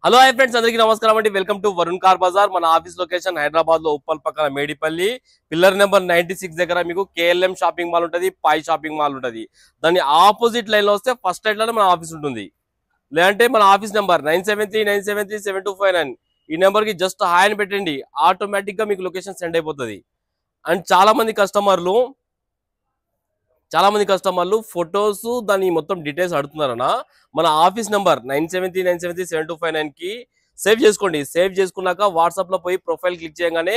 Hello hi friends, అందరికీ నమస్కారం అండి. Welcome to Varun car bazaar. మన ఆఫీస్ లొకేషన్ హైదరాబాద్ లో ఉప్పల్ పక్కన మేడిపల్లి పిల్లర్ నెంబర్ 96 దగ్గర మీకు కేఎల్ఎం షాపింగ్ మాల్ ఉంటది, పాయ్ షాపింగ్ మాల్ ఉంటది. దాని ఆపోజిట్ లైన్ లో వస్తే ఫస్ట్ లైన్ లోనే మన ఆఫీస్ ఉంటుంది. లేదంటే మన ఆఫీస్ నెంబర్ 9739737259. ఈ నెంబర్ కి జస్ట్ హాయ్ అని పెట్టండి, ఆటోమేటిక్ గా మీకు లొకేషన్ సెండ్ అయిపోతుంది. అండ్ చాలా మంది కస్టమర్లు ఫొటోస్ దాని మొత్తం డీటెయిల్స్ అడుగుతున్నారన్న. మన ఆఫీస్ నెంబర్ 9739737259 కి సేవ్ చేసుకోండి. సేవ్ చేసుకున్నాక వాట్సాప్ లో పోయి ప్రొఫైల్ క్లిక్ చేయగానే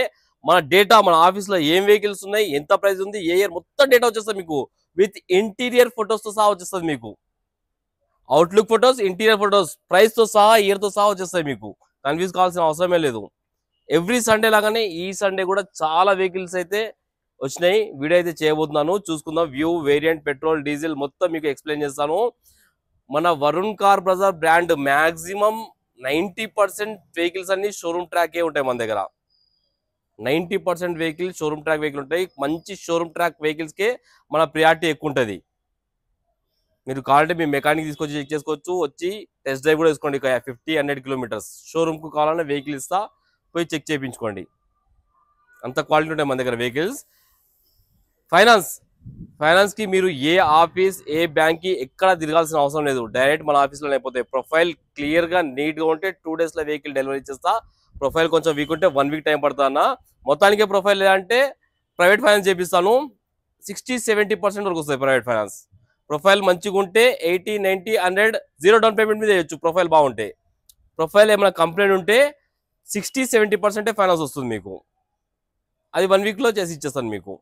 మన డేటా, మన ఆఫీస్ లో ఏం వెహికల్స్ ఉన్నాయి, ఎంత ప్రైస్ ఉంది, ఏ ఇయర్ మొత్తం డేటా వచ్చేస్తుంది మీకు. విత్ ఇంటీరియర్ ఫొటోస్ తో సహా వచ్చేస్తుంది మీకు. Outlook photos, interior photos, price తో సహా, ఇయర్ తో సహా వచ్చేస్తాయి మీకు. కన్ఫ్యూజ్ కావాల్సిన అవసరమే లేదు. ఎవ్రీ సండే లాగానే ఈ సండే కూడా చాలా వెహికల్స్ అయితే వచ్చినాయి. వీడియో అయితే చేయబోతున్నాను, చూసుకుందాం. వ్యూ, వేరియంట్, పెట్రోల్, డీజిల్ మొత్తం మీకు ఎక్స్ప్లెయిన్ చేస్తాను. మన Varun car bazaar brand maximum 90% vehicles అన్ని షోరూమ్ ట్రాకే ఉంటాయి మన దగ్గర. 90% వెహికల్ షోరూమ్ ట్రాక్ వెహికల్ ఉంటాయి. మంచి షోరూమ్ ట్రాక్ వెహికల్స్ కే మన ప్రియారిటీ ఎక్కువ ఉంటుంది. మీరు కావాలంటే మీ మెకానిక్ తీసుకొచ్చి చెక్ చేసుకోవచ్చు. వచ్చి టెస్ట్ డ్రైవ్ కూడా వేసుకోండి. 50-100 కిలోమీటర్స్ షోరూమ్ కు కావాలన్నా వెహికల్ ఇస్తా, పోయి చెక్ చేయించుకోండి. అంత క్వాలిటీ ఉంటాయి మన దగ్గర వెహికల్స్. ఫైనాన్స్ కి మీరు ఏ ఆఫీస్, ఏ బ్యాంక్ కి ఎక్కడ తిరగాల్సిన అవసరం లేదు. డైరెక్ట్ మన ఆఫీస్ లో అయిపోతాయి. ప్రొఫైల్ క్లియర్ గా నీట్ గా ఉంటే 2 days లో వెహికల్ డెలివరీ చేస్తా. ప్రొఫైల్ కొంచెం వీక్ ఉంటే 1 week టైం పడుతా అన్న. మొత్తానికే ప్రొఫైల్ లేదంటే ప్రైవేట్ ఫైనాన్స్ చేపిస్తాను. 60-70% వరకు వస్తుంది ప్రైవేట్ ఫైనాన్స్. ప్రొఫైల్ మంచిగా ఉంటే 80-90-100 జీరో డౌన్ పేమెంట్ మీద చేయొచ్చు. ప్రొఫైల్ బాగుంటే. ప్రొఫైల్ ఏమైనా కంప్లైంట్ ఉంటే 60-70% ఫైనాన్స్ వస్తుంది మీకు. అది 1 week లో చేసి ఇచ్చేస్తాను మీకు.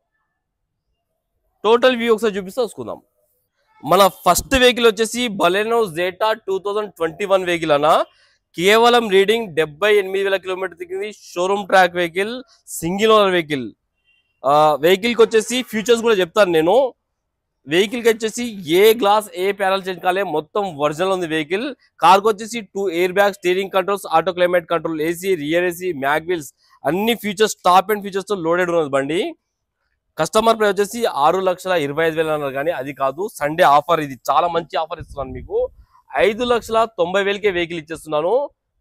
టోటల్ వ్యూ ఒకసారి చూపిస్తే చూసుకుందాం. మన ఫస్ట్ వెహికల్ వచ్చేసి బలెనో జెటా 2021 వెహికల్ అన్న. కేవలం రీడింగ్ 78,000 కిలోమీటర్ తిరిగింది. Showroom track vehicle, single owner vehicle. Vehicle కి వచ్చేసి ఫ్యూచర్స్ కూడా చెప్తాను నేను. వెహికల్ కి వచ్చేసి ఏ గ్లాస్, ఏ ప్యానల్ చేంజ్ కాలే, మొత్తం ఒరిజినల్ ఉంది వెహికల్. కార్ కి వచ్చేసి 2 air bags, steering controls, auto climate control, AC, rear AC, mag wheels, అన్ని ఫీచర్స్, టాప్ అండ్ ఫీచర్స్ తో లోడెడ్ ఉన్నది బండి. కస్టమర్ ప్రైస్ వచ్చేసి 6,25,000 అన్నారు, కానీ అది కాదు. సండే ఆఫర్ ఇది, చాలా మంచి ఆఫర్ ఇస్తున్నాను మీకు. 5,90,000కే వెహికల్ ఇచ్చేస్తున్నాను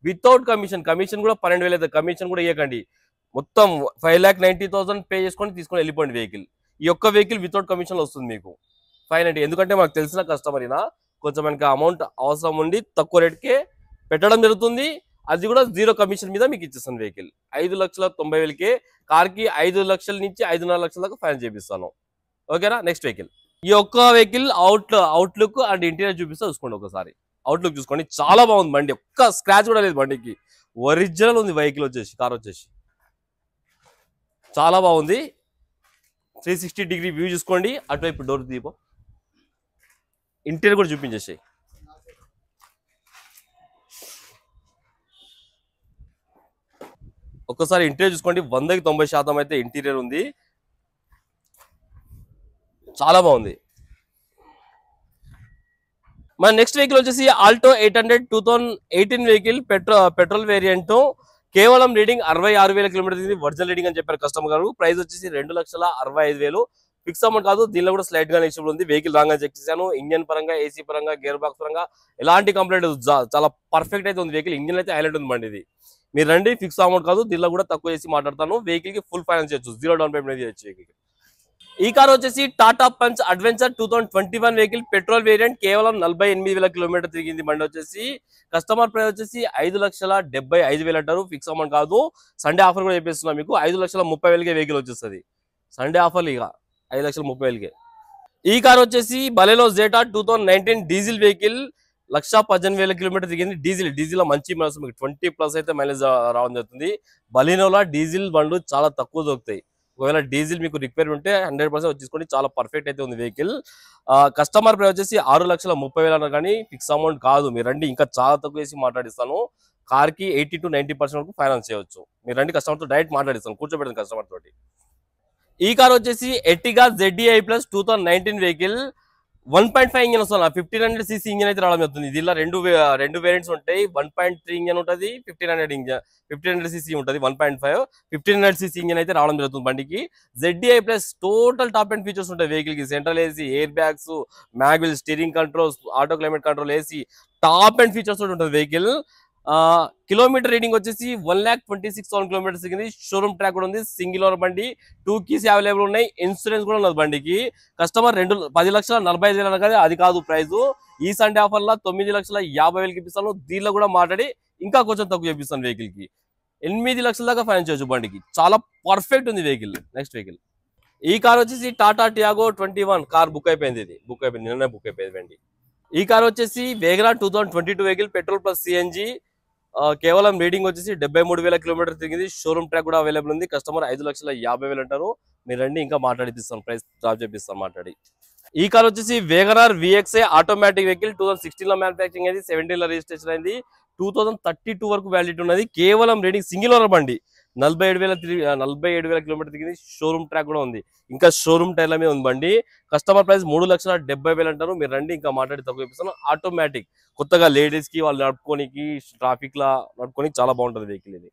వితౌట్ కమిషన్. కమిషన్ కూడా 12,000 అయితే కమిషన్ కూడా ఇవ్వకండి. మొత్తం 5,90,000 పే చేసుకొని తీసుకొని వెళ్ళిపోండి వెహికల్. ఈ ఒక్క వెహికల్ వితౌట్ కమిషన్ వస్తుంది మీకు 590. ఎందుకంటే మాకు తెలిసిన కస్టమర్ అయినా కొంచెం మనకి అమౌంట్ అవసరం ఉండి తక్కువ రేట్కే పెట్టడం జరుగుతుంది. అది కూడా జీరో కమిషన్ మీద మీకు ఇచ్చేస్తాను వెహికల్. 5,90,000కే కార్ కి 5 లక్షల నుంచి 5.5 లక్షల దాకా ఫైనాన్స్ చేపిస్తాను. ఓకేనా. Next vehicle. ఈ ఒక్క వెహికల్ అవుట్లుక్ అండ్ ఇంటీరియర్ చూపిస్తా, చూసుకోండి ఒకసారి. అవుట్లుక్ చూసుకోండి, చాలా బాగుంది బండి. ఒక్క స్క్రాచ్ కూడా లేదు బండికి. ఒరిజినల్ ఉంది వెహికల్ వచ్చేసి, కార్ వచ్చేసి చాలా బాగుంది. 360 వ్యూ చూసుకోండి. అటువైపు డోర్ దీపం, ఇంటీరియర్ కూడా చూపించేసి. ఒక్కసారి ఇంటీరియర్ చూసుకోండి. 100కి 90% అయితే ఇంటీరియర్ ఉంది, చాలా బాగుంది. మన నెక్స్ట్ వెహికల్ వచ్చేసి ఆల్టో 800 2018 వెహికల్, పెట్రోల్ వేరియంట్. కేవలం రీడింగ్ 66,000 కిలోమీటర్ తిరిగింది. ఒరిజినల్ రీడింగ్ అని చెప్పారు కస్టమర్ గారు. ప్రైస్ వచ్చేసి 2,65,000. ఫిక్స్ అమౌంట్ కాదు, దీనిలో కూడా స్లైట్ గా నెక్స్ట్ ఉంది. వెహికల్ రాగా చెక్ చేశాను. ఇంజన్ పరంగా, ఏసీ పరంగా, గేర్ బాక్స్ పరంగా ఎలాంటి కంప్లైంట్, చాలా పర్ఫెక్ట్ అయితే ఉంది వెహికల్. ఇంజన్ అయితే హైలైట్ ఉంది బండి ఇది. మీరు రండి, ఫిక్స్ అమౌంట్ కాదు, దీనిలో కూడా తక్కువ చేసి మాట్లాడతాను. వెహికల్ కి ఫుల్ ఫైనాన్స్ చేయొచ్చు, జీరో డౌన్ పేమెంట్ చేయొచ్చు వెహికల్. ఈ కార్ వచ్చేసి Tata punch adventure 2021 vehicle, petrol variant. కేవలం 48,000 కిలోమీటర్ తిరిగింది బండి వచ్చేసి. కస్టమర్ ప్రైస్ వచ్చేసి 5,75,000 అంటారు. ఫిక్స్ అమౌంట్ కాదు, సండే ఆఫర్ కూడా చెప్పేస్తున్నా మీకు. 5,30,000కే వెహికల్ వచ్చేస్తుంది. సండే ఆఫర్ ఇక 5,30,000కే. ఈ కార్ వచ్చేసి Baleno Zeta 2019 diesel vehicle. 1,18,000 kilometre తిరిగింది. డీజిల్ మంచి మైలేజ్, మీకు 20+ అయితే మైలేజ్ రావడం జరుగుతుంది. బలెనోలో డీజిల్ బండ్లు చాలా తక్కువ దొరుకుతాయి. ఒకవేళ డీజిల్ మీకు రిక్వైర్ ఉంటే 100% వచ్చేసుకోండి, చాలా పర్ఫెక్ట్ అయితే ఉంది వెహికల్. కస్టమర్ ప్రైస్ వచ్చేసి 6,30,000 అన్నారు, కానీ ఫిక్స్ అమౌంట్ కాదు. మీరు రండి, ఇంకా చాలా తక్కువ వేసి మాట్లాడిస్తాను. కార్ కి 80-90% వరకు ఫైనాన్స్ చేయొచ్చు. మీరు రండి, కస్టమర్ తో డైరెక్ట్ మాట్లాడిస్తాను, కూర్చోబెడతాను కస్టమర్ తోటి. ఈ కార్ వచ్చేసి Ertiga ZDI plus 2019 vehicle. 1.5 engine వస్తుంది. 1,500cc ఇంజన్ అయితే రావడం జరుగుతుంది. దీనిలో రెండు వేరియంట్స్ ఉంటాయి. 1.3 ఇంజన్ ఉంటుంది, 1,500cc ఉంటుంది. 1.5 1,500cc ఇంజన్ అయితే రావడం జరుగుతుంది బండికి. ZDI plus total top end features ఉంటాయి వెహికల్ కి. Central AC, air bags, mag wheels, steering controls, auto climate control, AC, top end features ఉంటుంది వెహికల్. కిలోమీటర్ రీడింగ్ వచ్చేసి 1,26,000 కిలోమీటర్స్ దిగింది. షోరూమ్ ట్రాక్ కూడా ఉంది. సింగిల్ ఓనర్ బండి, 2 కీస్ అవైలబుల్ ఉన్నాయి. Insurance కూడా ఉన్నది బండికి. కస్టమర్ 10,45,000 కదా, అది కాదు ప్రైస్. ఈ సండే ఆఫర్ లా 9,50,000 ఇప్పిస్తాను. దీనిలో కూడా మాట్లాడి ఇంకా కొంచెం తక్కువ చేపిస్తాను. వెహికల్ కి 8 లక్షల దాకా ఫైనాన్స్ చేయొచ్చు. బండికి చాలా పర్ఫెక్ట్ ఉంది వెహికల్. నెక్స్ట్ వెహికల్ ఈ కార్ వచ్చేసి టాటా టియాగో 21 కార్ బుక్ అయిపోయింది. ఇది బుక్ అయిపోయింది, నిన్న బుక్ అయిపోయింది బండి. ఈ కార్ వచ్చేసి వేగనా 2022 వెహికల్, పెట్రోల్ ప్లస్ సిఎన్జి. కేవలం రీడింగ్ వచ్చేసి 73,000 కిలోమీటర్ తిరిగింది. షోరూమ్ ట్రాక్ కూడా అవైలబుల్ ఉంది. కస్టమర్ 5,50,000 అంటారు. మీరు రండి ఇంకా మాట్లాడిపిస్తాను, ప్రైస్ డ్రాప్ చేపిస్తాను మాట్లాడి. ఈ కార్ వచ్చేసి వేగనార్ విఎక్స్ఐ ఆటోమేటిక్ వెహికల్, 2016 లో మ్యానుఫ్యాక్చరింగ్ అయింది, 17 లో రిజిస్ట్రేషన్ అయింది, 2032 వరకు వ్యాలిడిటీ ఉన్నది. కేవలం రీడింగ్ సింగిల్ ఓనర్ బండి, 47,000 కిలోమీటర్ తిరిగింది. షోరూమ్ ట్రాక్ కూడా ఉంది. ఇంకా షోరూమ్ టైర్ల మీద ఉంది బండి. కస్టమర్ ప్రైస్ 3,70,000 అంటారు. మీరు రండి ఇంకా మాట్లాడి తక్కువ ఇప్పిస్తాను. ఆటోమేటిక్, కొత్తగా లేడీస్ కి వాళ్ళు నడుపుకోనికి, ట్రాఫిక్ లా నడుపుకోనికి చాలా బాగుంటుంది వెహికల్ ఇది.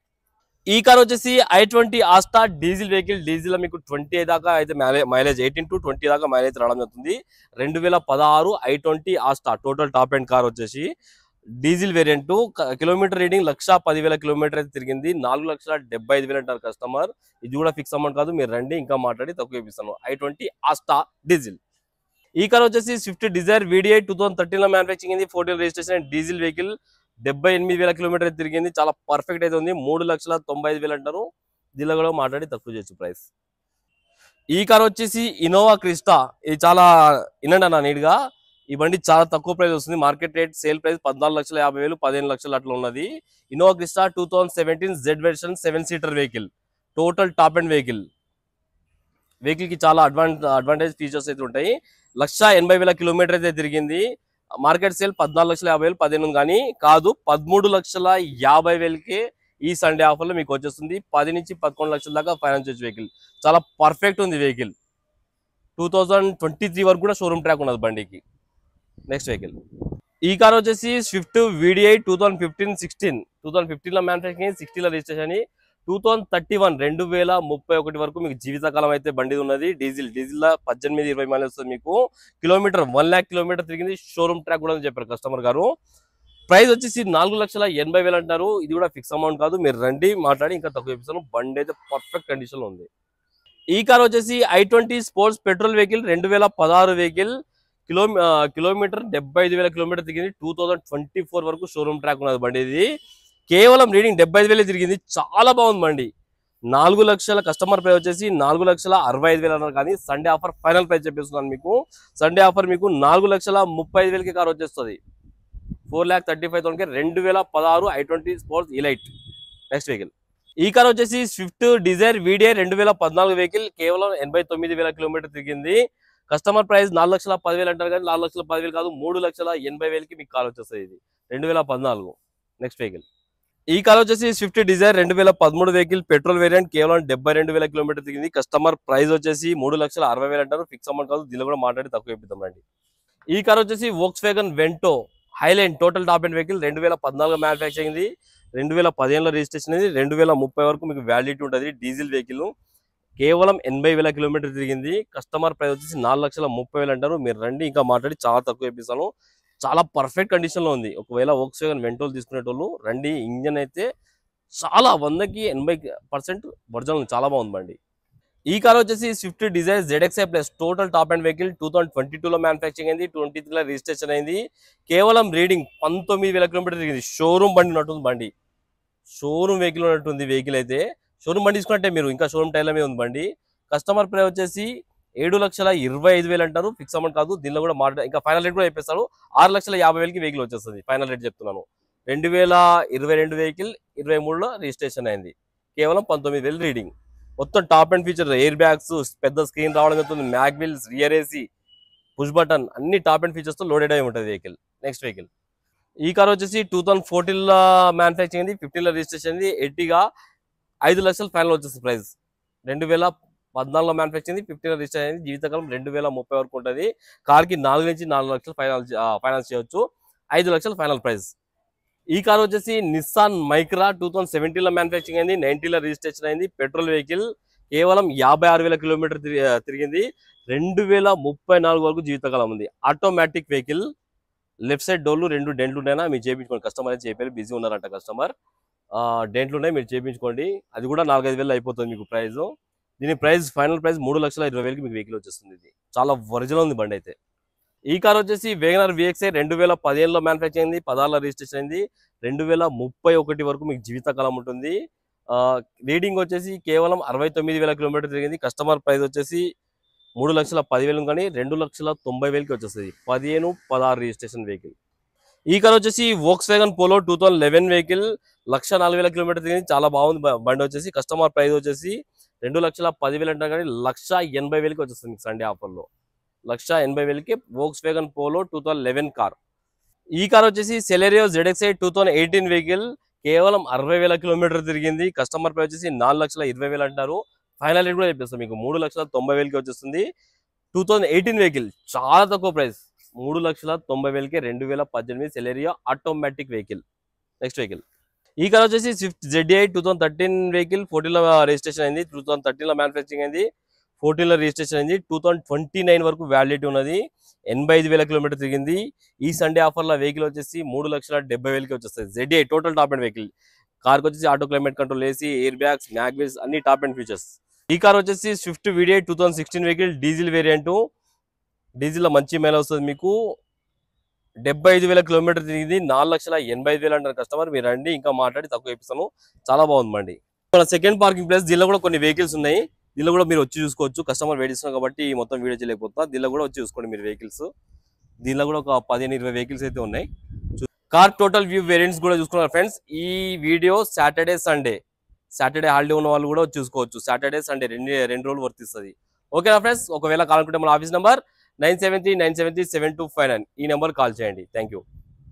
ఈ కార్ వచ్చేసి i20 Asta diesel vehicle. Diesel లో మీకు 20 దాకా అయితే మైలేజ్, 18 to 20 దాకా మైలేజ్ రావడం జరుగుతుంది. 2016 i20 Asta total top end car వచ్చేసి diesel variant. Kilometer reading 1,10,000 kilometer అయితే తిరిగింది. 4,75,000 అంటారు కస్టమర్. ఇది కూడా ఫిక్స్ అమౌంట్ కాదు. మీరు రండి ఇంకా మాట్లాడి తక్కువ ఇప్పిస్తాను. i20 Asta diesel. ఈ కార్ వచ్చేసి స్విఫ్ట్ డిజైర్ VDI 2013 లో మ్యానుఫ్యాక్చరింగ్ అయింది, 14 రిజిస్ట్రేషన్, డీజిల్ వెహికల్, 78,000 కిలోమీటర్ తిరిగింది. చాలా పర్ఫెక్ట్ అయితే ఉంది. 3,95,000 అంటారు. దీనిలో కూడా మాట్లాడి తక్కువ చేయొచ్చు ప్రైస్. ఈ కార్ వచ్చేసి ఇన్నోవా క్రిస్టా. ఇది చాలా వినండి అన్న నీట్ గా, ఈ బండి చాలా తక్కువ ప్రైస్ వస్తుంది. మార్కెట్ రేట్ సేల్ ప్రైస్ 14,50,000, 15 లక్షలు అట్లా ఉన్నది. Innova Crysta 2017 Z version 7 seater vehicle, total top end vehicle. Vehicle కి చాలా అడ్వాంటేజ్ ఫీచర్స్ అయితే ఉంటాయి. 1,80,000 కిలోమీటర్ అయితే తిరిగింది. మార్కెట్ సేల్ 14,50,000, 15 కానీ కాదు, 13,50,000కే ఈ సండే ఆఫర్ లో మీకు వచ్చేస్తుంది. 10 నుంచి 11 లక్షల దాకా ఫైనాన్స్ చేయొచ్చు వెహికల్. చాలా పర్ఫెక్ట్ ఉంది వెహికల్. 2023 వరకు కూడా షోరూమ్ ట్రాక్ ఉన్నది బండికి. నెక్స్ట్ వెహికల్ ఈ కార్ వచ్చేసి స్విఫ్ట్ VDI 2015 లో మ్యానుఫ్యాక్చరింగ్, 16 లో రిజిస్ట్రేషన్, 2031 వరకు మీకు జీవితకాలం అయితే బండి ఉన్నది. డీజిల్ లో 18-20 మైలేజ్ వస్తుంది మీకు. కిలోమీటర్ 1,00,000 కిలోమీటర్ తిరిగింది. షోరూమ్ ట్రాక్ కూడా చెప్పారు కస్టమర్ గారు. ప్రైస్ వచ్చేసి 4,80,000 అంటారు. ఇది కూడా ఫిక్స్ అమౌంట్ కాదు. మీరు రండి మాట్లాడి ఇంకా తక్కువ ఇప్పిస్తాను. బండి అయితే పర్ఫెక్ట్ కండిషన్ లో ఉంది. ఈ కార్ వచ్చేసి i20 sports petrol vehicle, 2016 vehicle, kilometre 75,000 kilometre తిరిగింది. 2024 వరకు షోరూమ్ ట్రాక్ ఉన్నది బండి. ఇది కేవలం రీడింగ్ 75,000 తిరిగింది. చాలా బాగుంది బండి. 4 లక్షల కస్టమర్ ప్రైస్ వచ్చేసి 4,65,000 అన్నారు. కానీ సండే ఆఫర్ ఫైనల్ ప్రైస్ చెప్పేస్తున్నాను మీకు. సండే ఆఫర్ మీకు 4,35,000కి కార్ వచ్చేస్తుంది. 4,35,000కి 2016 i20 sports elite. Next vehicle ఈ కార్ వచ్చేసి స్విఫ్ట్ డిజైర్ VDI 2014 వెహికల్, కేవలం 89,000 కిలోమీటర్ తిరిగింది. కస్టమర్ ప్రైస్ 4,10,000 అంటారు కానీ 4,10,000 కాదు, 3,80,000కి మీకు కార్ వచ్చేస్తుంది. ఇది 2014. నెక్స్ట్ వెహికల్ ఈ కార్ వచ్చేసి Swift Dzire 2013 vehicle, petrol variant, కేవలం 72,000 కిలోమీటర్ తిరిగింది. కస్టమర్ ప్రైస్ వచ్చేసి 3,60,000 అంటారు. ఫిక్స్ అమౌంట్ కాదు. దీనిలో కూడా మాట్లాడి తక్కువ ఇప్పిద్దాం రండి. ఈ కార్ వచ్చేసి Volkswagen Vento highline total top end vehicle, 2014 manufacturing, 2015 registration, 2030 వరకు మీకు వ్యాలిడిటీ ఉంటుంది. డీజిల్ వెహికల్, కేవలం 80,000 కిలోమీటర్ తిరిగింది. కస్టమర్ ప్రైస్ వచ్చేసి 4,30,000 అంటారు. మీరు రండి ఇంకా మాట్లాడి చాలా తక్కువ ఇప్పిస్తాను. చాలా పర్ఫెక్ట్ కండిషన్ లో ఉంది. ఒకవేళ వోక్స్వ్యాగన్ వెంటోలు తీసుకునేటోళ్ళు రండి. ఇంజన్ అయితే చాలా 100కి 80% ఒరిజినల్, చాలా బాగుంది బండి. ఈ కార్ వచ్చేసి Swift Dzire ZXi plus, total top end vehicle, 2022 లో మ్యానుఫ్యాక్చరింగ్ అయింది, 23 లో రిజిస్ట్రేషన్ అయింది. కేవలం రీడింగ్ 19,000 కిలోమీటర్ తిరిగింది. షోరూమ్ బండి ఉన్నట్టుంది బండి. షోరూమ్ వెహికల్ ఉన్నట్టుంది వెహికల్ అయితే. షోరూమ్ బండి తీసుకుంటే మీరు ఇంకా షోరూమ్ టైర్ల మీద ఉంది బండి. కస్టమర్ ప్రైస్ వచ్చేసి 7,25,000 అంటారు. ఫిక్స్ అమౌంట్ కాదు. దీనిలో కూడా ఇంకా ఫైనల్ రేట్ కూడా చెప్పేస్తారు. 6,50,000కి వెహికల్ వచ్చేస్తుంది. ఫైనల్ రేట్ చెప్తున్నాను. 2022 వెహికల్, 23లో రిజిస్ట్రేషన్ అయింది. కేవలం 19,000 రీడింగ్. మొత్తం top end feature, air bags, పెద్ద స్క్రీన్ రావడం జరుగుతుంది, mag wheels, rear AC, push button, అన్ని టాప్ అండ్ ఫీచర్స్ తో లోడెడ్ అయి ఉంటుంది వెహికల్. నెక్స్ట్ వెహికల్ ఈ కార్ వచ్చేసి 2014 లో మ్యానుఫ్యాక్చరింగ్ అయింది, 15 లో రిజిస్ట్రేషన్ అయింది. ఎట్టిగా 5 లక్షలు ఫైనల్ వచ్చేస్తుంది ప్రైస్. 2014 లో మ్యానుఫ్యాక్చరింగ్, 15 లో రిజిస్ట్రేషన్ అయింది. జీవితకాలం 2030 వరకు ఉంటుంది. కార్ కి 4 నుంచి 4 లక్షలు ఫైనాన్స్ చేయొచ్చు. 5 లక్షలు ఫైనల్ ప్రైస్. ఈ కార్ వచ్చేసి నిస్సాన్ మైక్రా, 2017 లో మ్యానుఫ్యాక్చరింగ్ అయింది, 19 లో రిజిస్ట్రేషన్ అయింది. పెట్రోల్ వెహికల్, కేవలం 56,000 కిలోమీటర్ తిరిగింది. 2034 వరకు జీవితకాలం ఉంది. ఆటోమేటిక్ వెహికల్, లెఫ్ట్ సైడ్ డోర్లు 2 డెంట్లు ఉన్నాయన్నా మీరు చేయించుకోండి. కస్టమర్ అయితే చెప్పారు బిజీ ఉన్నారంట కస్టమర్. డెంట్లు ఉన్నాయి మీరు చేయించుకోండి. అది కూడా 4-5 వేలు అయిపోతుంది మీకు ప్రైస్. దీని ప్రైస్ ఫైనల్ ప్రైస్ 3,20,000కి మీకు వెహికల్ వచ్చేస్తుంది. ఇది చాలా ఒరిజినల్ ఉంది బండి అయితే. ఈ కార్ వచ్చేసి వేగనర్ VXI 2015లో మ్యానుఫ్యాక్చర్ అయింది, 16లో రిజిస్ట్రేషన్ అయింది, 2031 వరకు మీకు జీవితకాలం ఉంటుంది. రీడింగ్ వచ్చేసి కేవలం 69,000 కిలోమీటర్ తిరిగింది. కస్టమర్ ప్రైస్ వచ్చేసి 3,10,000 కానీ 2,90,000కి వచ్చేస్తుంది. 15-16 రిజిస్ట్రేషన్ వెహికల్. ఈ కార్ వచ్చేసి వోక్స్‌వ్యాగన్ పోలో 2011 వెహికల్, 1,04,000 కిలోమీటర్ తిరిగింది. చాలా బాగుంది బండి వచ్చేసి. కస్టమర్ ప్రైస్ వచ్చేసి 2,10,000 అంటారు కానీ 1,80,000కి వచ్చేస్తుంది సండే ఆఫర్లో. 1,80,000కి వోక్స్‌వ్యాగన్ పోలో 2011 కార్. ఈ కార్ వచ్చేసి సెలెరియో ZXi 2018 వెహికల్, కేవలం 60,000 కిలోమీటర్ తిరిగింది. కస్టమర్ ప్రైస్ వచ్చేసి 4,20,000 అంటారు. ఫైనల్ రేట్ కూడా చెప్పేస్తాం మీకు 3,90,000కి వచ్చేస్తుంది. 2018 వెహికల్, చాలా తక్కువ ప్రైస్, 3,90,000కి 2018 Celerio automatic vehicle. Next vehicle ఈ కార్ వచ్చేసి స్విఫ్ట్ ZDI 2013 వెహికల్, 14లో రిజిస్ట్రేషన్ అయింది, 2013లో మ్యానుఫ్యాక్చరింగ్ అయింది, 14లో రిజిస్ట్రేషన్ అయింది, 2029 వరకు వ్యాలిడిటీ ఉన్నది, 85,000 కిలోమీటర్ తిరిగింది. ఈ సండే ఆఫర్లో వెహికల్ వచ్చేసి 3,70,000కి వచ్చేస్తుంది. ZDI total top end vehicle. కార్కి వచ్చేసి auto climate control, AC, air bags, mag wheels అన్ని టాప్ అండ్ ఫీచర్స్. ఈ కార్ వచ్చేసి Swift VDI 2016 vehicle, diesel variant. డీజిల్లో మంచి మైలేజ్ వస్తుంది మీకు. 75,000 కిలోమీటర్ తిరిగింది, 4,85,000 అంటారు కస్టమర్. మీరు రండి ఇంకా మాట్లాడి తక్కువ ఇప్పిస్తాను. చాలా బాగుందండి. మన సెకండ్ పార్కింగ్ ప్లేస్, దీనిలో కూడా కొన్ని వెహికల్స్ ఉన్నాయి. దీనిలో కూడా మీరు వచ్చి చూసుకోవచ్చు. కస్టమర్ వెయిట్ చేస్తున్నారు కాబట్టి మొత్తం వీడియో చేయలేకపోతా. దీనిలో కూడా వచ్చి చూసుకోండి మీరు వెహికల్స్. దీనిలో కూడా ఒక 15-20 వెహికల్స్ అయితే ఉన్నాయి. కార్ టోటల్ వ్యూ వేరియంట్స్ కూడా చూసుకున్నారు ఫ్రెండ్స్. ఈ వీడియో సాటర్డే హాలిడే ఉన్న వాళ్ళు కూడా చూసుకోవచ్చు. సాటర్డే సండే రెండు రోజులు వర్తిస్తుంది. ఓకేనా ఫ్రెండ్స్? ఒకవేళ కావాలనుకుంటే మన ఆఫీస్ నెంబర్ 973-973-7259 ఈ నెంబర్ కాల్ చేయండి. Thank you.